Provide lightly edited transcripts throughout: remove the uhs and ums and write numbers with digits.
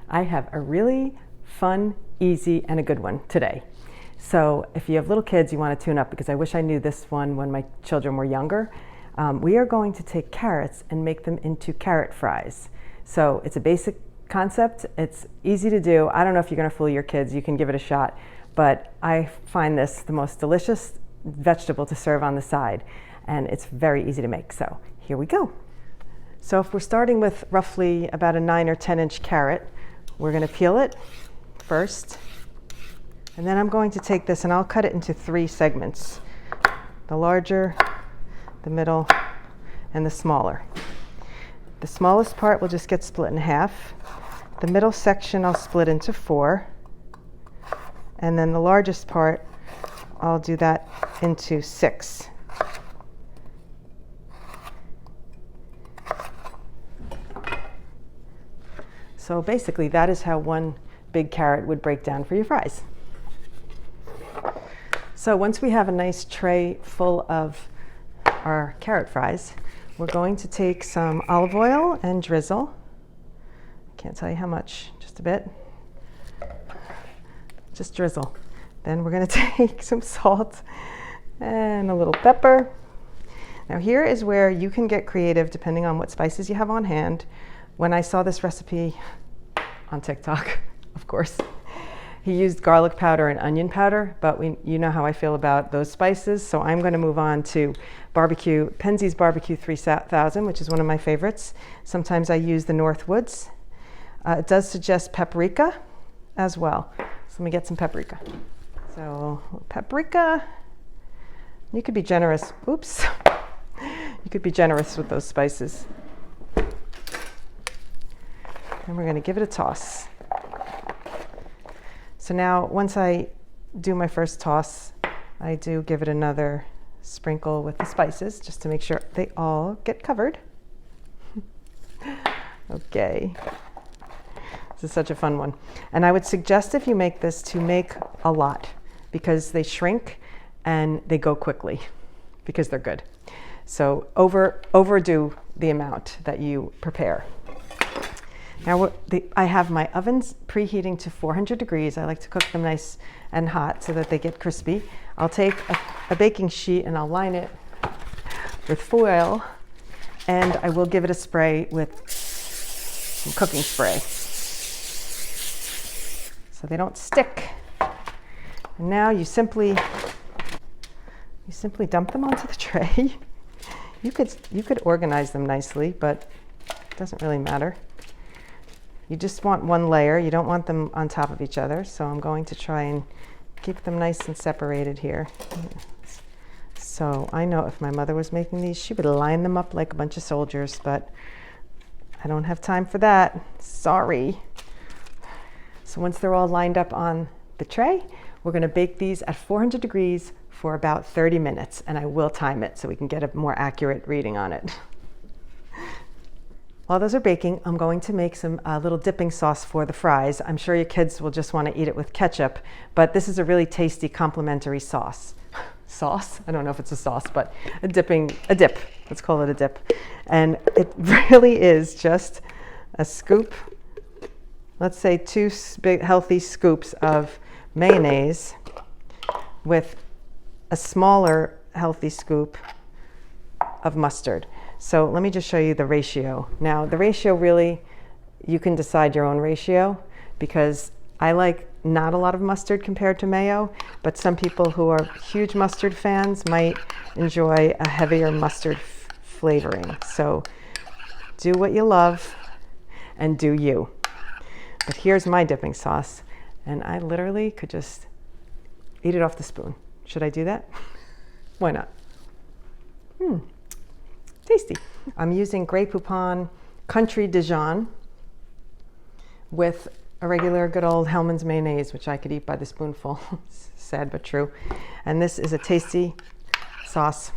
I have a really fun, easy, and a good one today. So if you have little kids, you want to tune up because I wish I knew this one when my children were younger. We are going to take carrots and make them into carrot fries. So it's a basic concept. It's easy to do. I don't know if you're going to fool your kids. You can give it a shot. But I find this the most delicious vegetable to serve on the side. And it's very easy to make. So here we go. So if we're starting with roughly about a 9 or 10 inch carrot, we're going to peel it first. And then I'm going to take this and I'll cut it into 3 segments. The larger, the middle, and the smaller. The smallest part will just get split in half. The middle section I'll split into 4. And then the largest part, I'll do that into 6. So basically that is how one big carrot would break down for your fries. So once we have a nice tray full of our carrot fries, we're going to take some olive oil and drizzle. Can't tell you how much, just a bit. Just drizzle. Then we're going to take some salt and a little pepper. Now here is where you can get creative depending on what spices you have on hand. When I saw this recipe on TikTok, of course, he used garlic powder and onion powder, but you know how I feel about those spices, so I'm going to move on to Penzey's Barbecue 3000, which is one of my favorites. Sometimes I use the Northwoods. It does suggest paprika as well. So let me get some paprika. So paprika, you could be generous. Oops. You could be generous with those spices. And we're going to give it a toss. So now, once I do my first toss, I do give it another sprinkle with the spices just to make sure they all get covered. Okay. This is such a fun one. And I would suggest if you make this to make a lot because they shrink and they go quickly because they're good. So overdo the amount that you prepare. Now I have my ovens preheating to 400 degrees. I like to cook them nice and hot so that they get crispy. I'll take a baking sheet and I'll line it with foil, and I will give it a spray with some cooking spray so they don't stick. And now you simply dump them onto the tray. You could organize them nicely, but it doesn't really matter. You just want one layer. You don't want them on top of each other. So I'm going to try and keep them nice and separated here. So I know if my mother was making these, she would line them up like a bunch of soldiers, but I don't have time for that. Sorry. So once they're all lined up on the tray, we're going to bake these at 400 degrees for about 30 minutes, and I will time it so we can get a more accurate reading on it. While those are baking, I'm going to make some little dipping sauce for the fries. I'm sure your kids will just want to eat it with ketchup, but this is a really tasty complimentary sauce. Sauce? I don't know if it's a sauce, but a dip. Let's call it a dip. And it really is just a scoop, let's say 2 big healthy scoops of mayonnaise with a smaller healthy scoop of mustard. So let me just show you the ratio. Now the ratio really, you can decide your own ratio because I like not a lot of mustard compared to mayo, but some people who are huge mustard fans might enjoy a heavier mustard flavoring. So do what you love and do you. But here's my dipping sauce, and I literally could just eat it off the spoon. Should I do that? Why not? Tasty. I'm using Grey Poupon Country Dijon with a regular good old Hellmann's mayonnaise, which I could eat by the spoonful. Sad but true. And this is a tasty sauce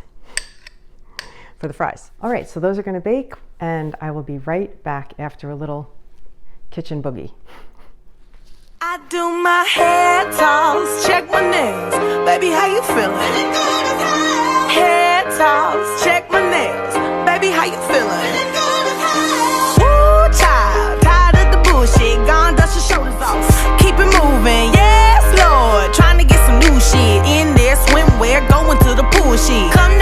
for the fries. All right, so those are going to bake, and I will be right back after a little kitchen boogie. I do my hair toss, check my nails. Baby, how you feeling? Hair toss, check my nails. Baby, how you feeling? Woo, child, tired of the bullshit, gone. when she come